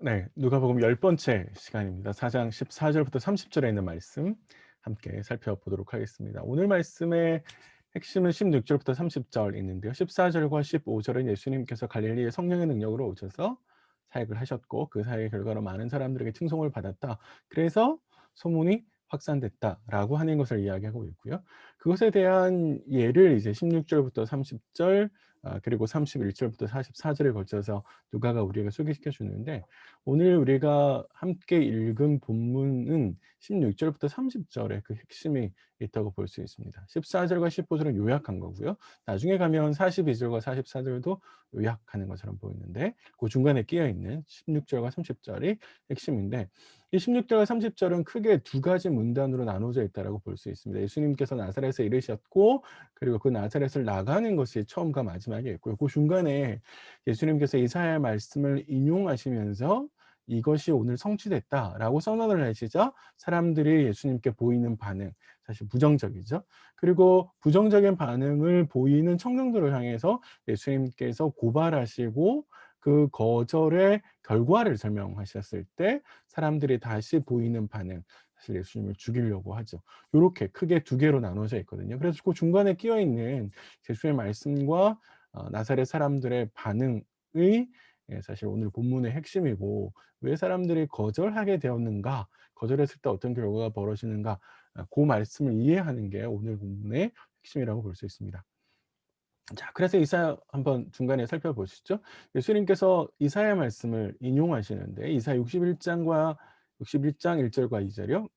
네, 누가복음 10번째 시간입니다. 4장 14절부터 30절에 있는 말씀 함께 살펴보도록 하겠습니다. 오늘 말씀의 핵심은 16절부터 30절 있는데요. 14절과 15절은 예수님께서 갈릴리에 성령의 능력으로 오셔서 사역을 하셨고 그 사역의 결과로 많은 사람들에게 칭송을 받았다. 그래서 소문이 확산됐다라고 하는 것을 이야기하고 있고요. 그것에 대한 예를 이제 16절부터 30절 그리고 31절부터 44절에 걸쳐서 누가가 우리에게 소개시켜 주는데 오늘 우리가 함께 읽은 본문은 16절부터 30절에 그 핵심이 있다고 볼 수 있습니다. 14절과 15절은 요약한 거고요. 나중에 가면 42절과 44절도 요약하는 것처럼 보이는데 그 중간에 끼어 있는 16절과 30절이 핵심인데 이 16절과 30절은 크게 두 가지 문단으로 나눠져 있다고 볼 수 있습니다. 예수님께서 나사렛에 이르셨고 그리고 그 나사렛을 나가는 것이 처음과 마지막에 있고요. 그 중간에 예수님께서 이사야의 말씀을 인용하시면서 이것이 오늘 성취됐다라고 선언을 하시자 사람들이 예수님께 보이는 반응, 사실 부정적이죠. 그리고 부정적인 반응을 보이는 청중들을 향해서 예수님께서 고발하시고 그 거절의 결과를 설명하셨을 때 사람들이 다시 보이는 반응, 사실 예수님을 죽이려고 하죠. 요렇게 크게 두 개로 나눠져 있거든요. 그래서 그 중간에 끼어 있는 예수의 말씀과 나사렛 사람들의 반응의 사실 오늘 본문의 핵심이고 왜 사람들이 거절하게 되었는가, 거절했을 때 어떤 결과가 벌어지는가, 그 말씀을 이해하는 게 오늘 본문의 핵심이라고 볼 수 있습니다. 자, 그래서 이사야 한번 중간에 살펴보시죠. 예수님께서 이사야 말씀을 인용하시는데 이사야 61장과 61장 1절과 2절이요.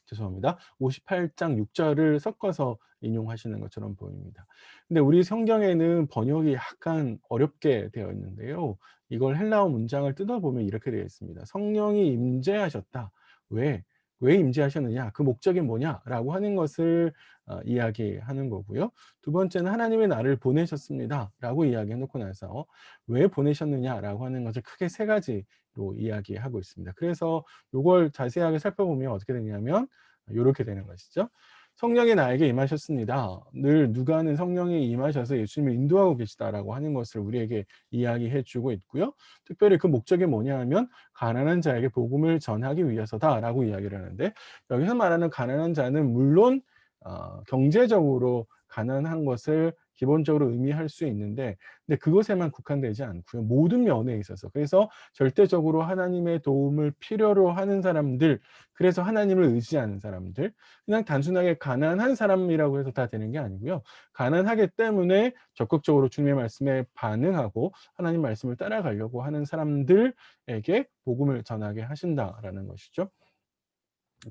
죄송합니다. 58장 6절을 섞어서 인용하시는 것처럼 보입니다. 근데 우리 성경에는 번역이 약간 어렵게 되어 있는데요. 이걸 헬라어 문장을 뜯어보면 이렇게 되어 있습니다. 성령이 임재하셨다. 왜? 왜 임재하셨느냐? 그 목적이 뭐냐라고 하는 것을 이야기하는 거고요. 두 번째는 하나님의 나를 보내셨습니다라고 이야기해 놓고 나서 왜 보내셨느냐라고 하는 것을 크게 세 가지로 이야기하고 있습니다. 그래서 요걸 자세하게 살펴보면 어떻게 되냐면 요렇게 되는 것이죠. 성령이 나에게 임하셨습니다. 늘 누가는 성령이 임하셔서 예수님을 인도하고 계시다라고 하는 것을 우리에게 이야기해 주고 있고요. 특별히 그 목적이 뭐냐 하면 가난한 자에게 복음을 전하기 위해서다라고 이야기를 하는데 여기서 말하는 가난한 자는 물론 경제적으로 가난한 것을 기본적으로 의미할 수 있는데 근데 그것에만 국한되지 않고요. 모든 면에 있어서 그래서 절대적으로 하나님의 도움을 필요로 하는 사람들 그래서 하나님을 의지하는 사람들 그냥 단순하게 가난한 사람이라고 해서 다 되는 게 아니고요. 가난하기 때문에 적극적으로 주님의 말씀에 반응하고 하나님 말씀을 따라가려고 하는 사람들에게 복음을 전하게 하신다라는 것이죠.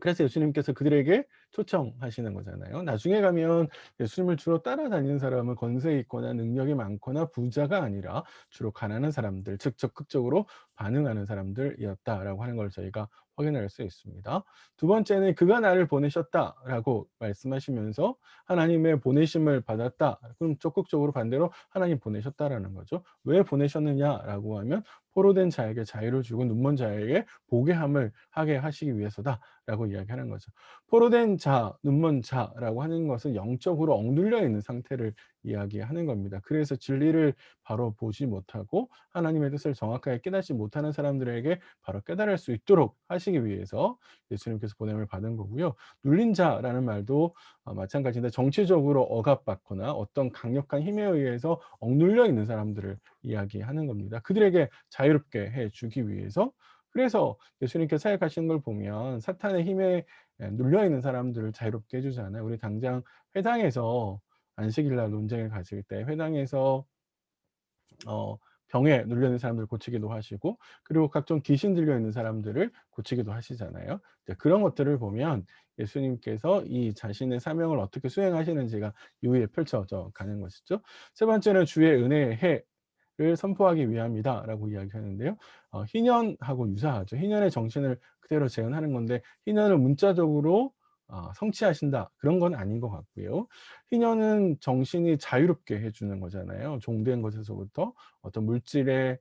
그래서 예수님께서 그들에게 초청하시는 거잖아요. 나중에 가면 예수님을 주로 따라다니는 사람은 권세 있거나 능력이 많거나 부자가 아니라 주로 가난한 사람들, 즉 적극적으로 반응하는 사람들이었다라고 하는 걸 저희가 확인할 수 있습니다. 두 번째는 그가 나를 보내셨다라고 말씀하시면서 하나님의 보내심을 받았다. 그럼 적극적으로 반대로 하나님 보내셨다라는 거죠. 왜 보내셨느냐라고 하면 포로된 자에게 자유를 주고 눈먼 자에게 보게 함을 하게 하시기 위해서다라고 이야기하는 거죠. 포로된 자, 눈먼 자라고 하는 것은 영적으로 억눌려 있는 상태를 이야기하는 겁니다. 그래서 진리를 바로 보지 못하고 하나님의 뜻을 정확하게 깨닫지 못하는 사람들에게 바로 깨달을 수 있도록 하시기 위해서 예수님께서 보냄을 받은 거고요. 눌린 자라는 말도 마찬가지인데 정치적으로 억압받거나 어떤 강력한 힘에 의해서 억눌려 있는 사람들을 이야기하는 겁니다. 그들에게 자유롭게 해 주기 위해서 그래서 예수님께서 사역하시는 걸 보면 사탄의 힘에 눌려 있는 사람들을 자유롭게 해 주잖아요. 우리 당장 회당에서 안식일 날 논쟁을 가질 때 회당에서 병에 눌려 있는 사람들을 고치기도 하시고 그리고 각종 귀신 들려 있는 사람들을 고치기도 하시잖아요. 이제 그런 것들을 보면 예수님께서 이 자신의 사명을 어떻게 수행하시는지가 이후에 펼쳐져 가는 것이죠. 세 번째는 주의 은혜의 해를 선포하기 위함이다라고 이야기하는데요. 희년하고 유사하죠. 희년의 정신을 그대로 재현하는 건데 희년을 문자적으로 성취하신다 그런 건 아닌 것 같고요. 희년은 정신이 자유롭게 해 주는 거잖아요. 종된 것에서부터 어떤 물질의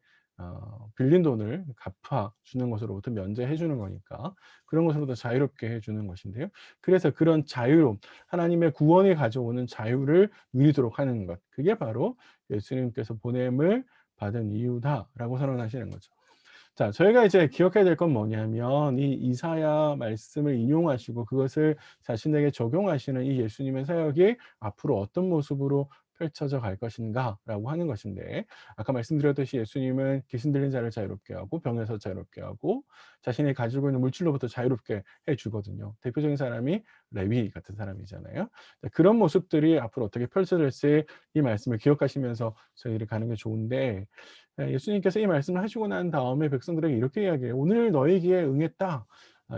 빌린 돈을 갚아 주는 것으로부터 면제해 주는 거니까 그런 것으로부터 자유롭게 해 주는 것인데요. 그래서 그런 자유로움, 하나님의 구원이 가져오는 자유를 누리도록 하는 것. 그게 바로 예수님께서 보냄을 받은 이유다라고 선언하시는 거죠. 자, 저희가 이제 기억해야 될 건 뭐냐면 이 이사야 말씀을 인용하시고 그것을 자신에게 적용하시는 이 예수님의 사역이 앞으로 어떤 모습으로 펼쳐져 갈 것인가라고 하는 것인데, 아까 말씀드렸듯이 예수님은 귀신 들린 자를 자유롭게 하고 병에서 자유롭게 하고 자신이 가지고 있는 물질로부터 자유롭게 해 주거든요. 대표적인 사람이 레위 같은 사람이잖아요. 그런 모습들이 앞으로 어떻게 펼쳐질지 이 말씀을 기억하시면서 저희를 가는 게 좋은데, 예수님께서 이 말씀을 하시고 난 다음에 백성들에게 이렇게 이야기해요. "오늘 너희 귀에 응했다."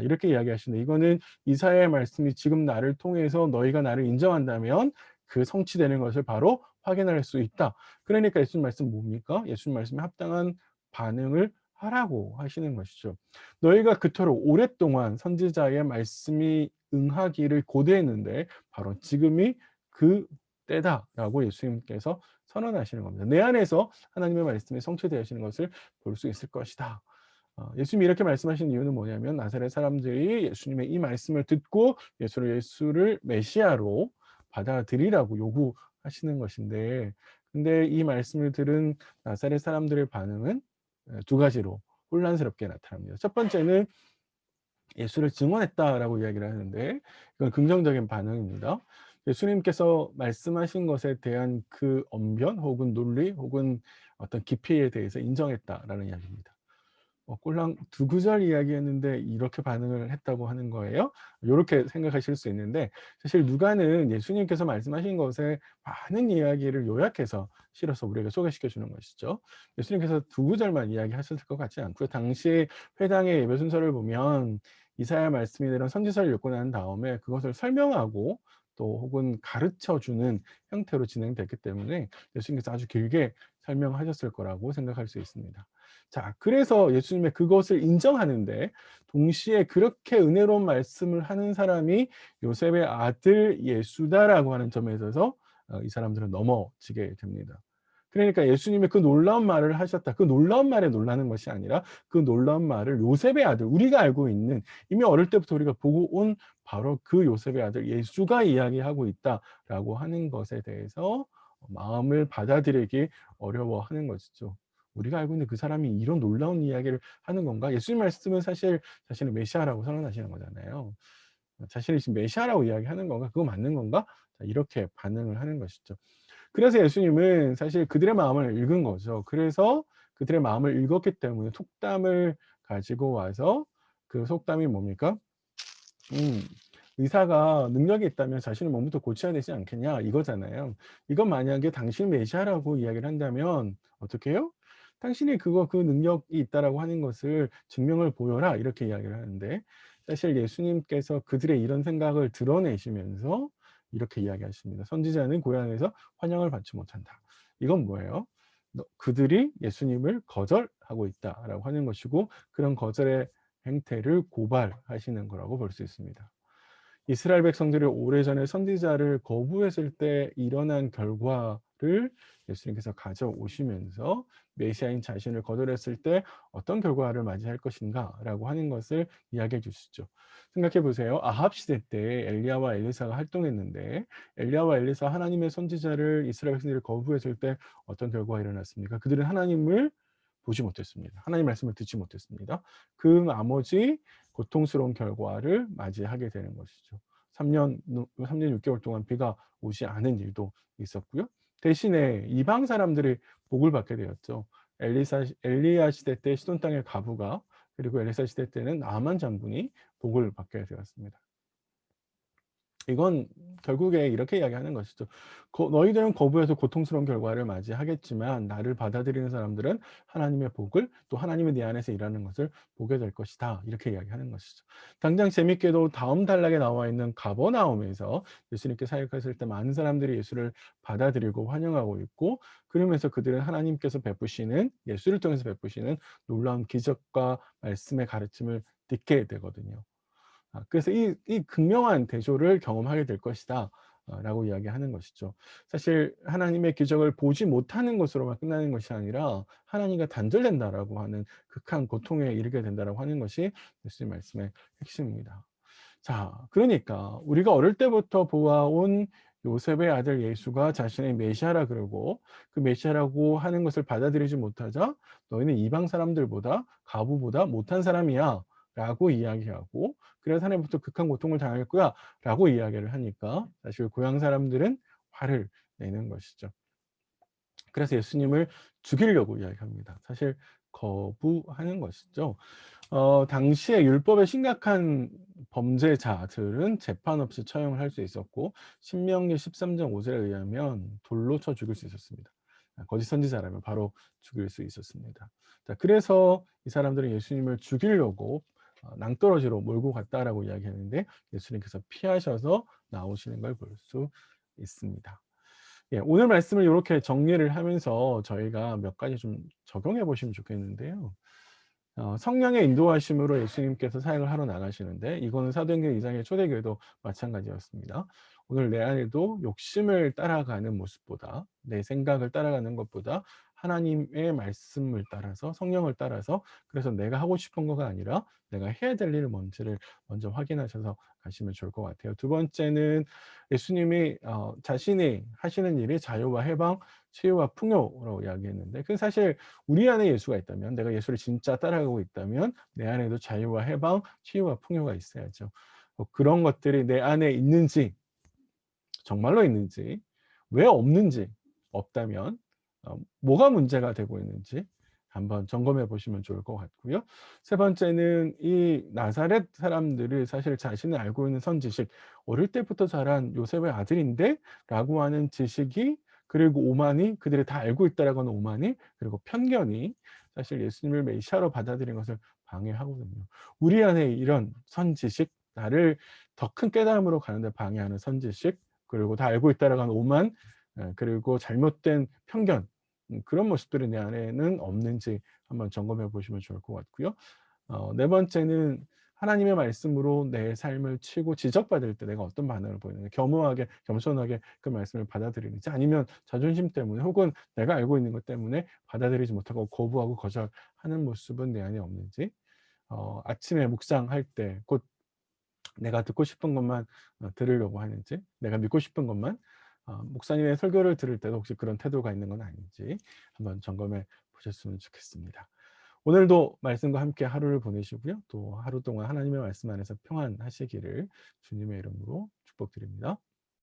이렇게 이야기하시는데, 이거는 이사야의 말씀이 지금 나를 통해서 너희가 나를 인정한다면 그 성취되는 것을 바로 확인할 수 있다. 그러니까 예수님 말씀 뭡니까? 예수님 말씀에 합당한 반응을 하라고 하시는 것이죠. 너희가 그토록 오랫동안 선지자의 말씀이 응하기를 고대했는데 바로 지금이 그 때다라고 예수님께서 선언하시는 겁니다. 내 안에서 하나님의 말씀이 성취되어지는 것을 볼 수 있을 것이다. 예수님이 이렇게 말씀하신 이유는 뭐냐면 나사렛 사람들이 예수님의 이 말씀을 듣고 예수를 메시아로 받아들이라고 요구하시는 것인데, 근데 이 말씀을 들은 나사렛 사람들의 반응은 두 가지로 혼란스럽게 나타납니다. 첫 번째는 예수를 증언했다라고 이야기를 하는데, 이건 긍정적인 반응입니다. 예수님께서 말씀하신 것에 대한 그 언변 혹은 논리 혹은 어떤 깊이에 대해서 인정했다라는 이야기입니다. 꼴랑 두 구절 이야기했는데 이렇게 반응을 했다고 하는 거예요? 요렇게 생각하실 수 있는데, 사실 누가는 예수님께서 말씀하신 것에 많은 이야기를 요약해서 실어서 우리에게 소개시켜 주는 것이죠. 예수님께서 두 구절만 이야기하셨을 것 같지 않고요. 당시 회당의 예배 순서를 보면 이사야 말씀이 이런 선지서를 읽고 난 다음에 그것을 설명하고 또 혹은 가르쳐 주는 형태로 진행됐기 때문에 예수님께서 아주 길게 설명하셨을 거라고 생각할 수 있습니다. 자, 그래서 예수님의 그것을 인정하는데 동시에 그렇게 은혜로운 말씀을 하는 사람이 요셉의 아들 예수다라고 하는 점에 있어서 이 사람들은 넘어지게 됩니다. 그러니까 예수님이 그 놀라운 말을 하셨다. 그 놀라운 말에 놀라는 것이 아니라 그 놀라운 말을 요셉의 아들, 우리가 알고 있는, 이미 어릴 때부터 우리가 보고 온 바로 그 요셉의 아들 예수가 이야기하고 있다라고 하는 것에 대해서 마음을 받아들이기 어려워하는 것이죠. 우리가 알고 있는 그 사람이 이런 놀라운 이야기를 하는 건가? 예수님 말씀은 사실 자신을 메시아라고 선언하시는 거잖아요. 자신이 지금 메시아라고 이야기하는 건가? 그거 맞는 건가? 자, 이렇게 반응을 하는 것이죠. 그래서 예수님은 사실 그들의 마음을 읽은 거죠. 그래서 그들의 마음을 읽었기 때문에 속담을 가지고 와서, 그 속담이 뭡니까? 음, 의사가 능력이 있다면 자신의 몸부터 고쳐야 되지 않겠냐 이거잖아요. 이건 만약에 당신 메시아라고 이야기를 한다면 어떻게 해요? 당신이 그 능력이 있다라고 하는 것을 증명을 보여라 이렇게 이야기를 하는데, 사실 예수님께서 그들의 이런 생각을 드러내시면서 이렇게 이야기하십니다. 선지자는 고향에서 환영을 받지 못한다. 이건 뭐예요? 그들이 예수님을 거절하고 있다라고 하는 것이고, 그런 거절의 행태를 고발하시는 거라고 볼 수 있습니다. 이스라엘 백성들이 오래전에 선지자를 거부했을 때 일어난 결과를 예수님께서 가져오시면서 메시아인 자신을 거절했을 때 어떤 결과를 맞이할 것인가라고 하는 것을 이야기해 주시죠. 생각해 보세요. 아합 시대 때 엘리야와 엘리사가 활동했는데 엘리야와 엘리사 하나님의 선지자를 이스라엘 백성들이 거부했을 때 어떤 결과가 일어났습니까? 그들은 하나님을 보지 못했습니다. 하나님 말씀을 듣지 못했습니다. 그 나머지 고통스러운 결과를 맞이하게 되는 것이죠. 3년 6개월 동안 비가 오지 않은 일도 있었고요. 대신에 이방 사람들이 복을 받게 되었죠. 엘리야 시대 때 시돈 땅의 과부가, 그리고 엘리사 시대 때는 나만 장군이 복을 받게 되었습니다. 이건 결국에 이렇게 이야기하는 것이죠. 너희들은 거부해서 고통스러운 결과를 맞이하겠지만 나를 받아들이는 사람들은 하나님의 복을, 또 하나님의 네 안에서 일하는 것을 보게 될 것이다. 이렇게 이야기하는 것이죠. 당장 재밌게도 다음 단락에 나와 있는 가버나움에서 예수님께 사역했을 때 많은 사람들이 예수를 받아들이고 환영하고 있고, 그러면서 그들은 하나님께서 베푸시는, 예수를 통해서 베푸시는 놀라운 기적과 말씀의 가르침을 듣게 되거든요. 그래서 이 극명한 대조를 경험하게 될 것이다 라고 이야기하는 것이죠. 사실 하나님의 기적을 보지 못하는 것으로만 끝나는 것이 아니라 하나님과 단절된다라고 하는 극한 고통에 이르게 된다라고 하는 것이 예수님 말씀의 핵심입니다. 자, 그러니까 우리가 어릴 때부터 보아온 요셉의 아들 예수가 자신의 메시아라 그러고 그 메시아라고 하는 것을 받아들이지 못하자 너희는 이방 사람들보다 과부보다 못한 사람이야 라고 이야기하고 그래서 하나님부터 극한 고통을 당할 거야 라고 이야기를 하니까 사실 고향 사람들은 화를 내는 것이죠. 그래서 예수님을 죽이려고 이야기합니다. 사실 거부하는 것이죠. 당시에 율법에 심각한 범죄자들은 재판 없이 처형을 할 수 있었고 신명기 13장 5절에 의하면 돌로 쳐 죽일 수 있었습니다. 거짓 선지자라면 바로 죽일 수 있었습니다. 자, 그래서 이 사람들은 예수님을 죽이려고 낭떠러지로 몰고 갔다라고 이야기하는데 예수님께서 피하셔서 나오시는 걸 볼 수 있습니다. 예, 오늘 말씀을 이렇게 정리를 하면서 저희가 몇 가지 좀 적용해 보시면 좋겠는데요. 성령의 인도하심으로 예수님께서 사역을 하러 나가시는데 이거는 사도행전 2장의 초대교회도 마찬가지였습니다. 오늘 내 안에도 욕심을 따라가는 모습보다 내 생각을 따라가는 것보다 하나님의 말씀을 따라서 성령을 따라서 그래서 내가 하고 싶은 거가 아니라 내가 해야 될 일을 뭔지를 먼저 확인하셔서 가시면 좋을 것 같아요. 두 번째는 예수님이 자신이 하시는 일이 자유와 해방, 치유와 풍요라고 이야기했는데 그 사실 우리 안에 예수가 있다면 내가 예수를 진짜 따라가고 있다면 내 안에도 자유와 해방, 치유와 풍요가 있어야죠. 그런 것들이 내 안에 있는지 정말로 있는지 왜 없는지 없다면 뭐가 문제가 되고 있는지 한번 점검해 보시면 좋을 것 같고요. 세 번째는 이 나사렛 사람들이 사실 자신이 알고 있는 선지식 어릴 때부터 자란 요셉의 아들인데 라고 하는 지식이 그리고 오만이 그들이 다 알고 있다라고 하는 오만이 그리고 편견이 사실 예수님을 메시아로 받아들인 것을 방해하거든요. 우리 안에 이런 선지식 나를 더 큰 깨달음으로 가는데 방해하는 선지식 그리고 다 알고 있다라고 하는 오만 그리고 잘못된 편견 그런 모습들이 내 안에는 없는지 한번 점검해 보시면 좋을 것 같고요. 네 번째는 하나님의 말씀으로 내 삶을 치고 지적받을 때 내가 어떤 반응을 보이는지 겸허하게 겸손하게 그 말씀을 받아들이는지 아니면 자존심 때문에 혹은 내가 알고 있는 것 때문에 받아들이지 못하고 거부하고 거절하는 모습은 내 안에 없는지 아침에 묵상할 때 곧 내가 듣고 싶은 것만 들으려고 하는지 내가 믿고 싶은 것만 목사님의 설교를 들을 때도 혹시 그런 태도가 있는 건 아닌지 한번 점검해 보셨으면 좋겠습니다. 오늘도 말씀과 함께 하루를 보내시고요. 또 하루 동안 하나님의 말씀 안에서 평안하시기를 주님의 이름으로 축복드립니다.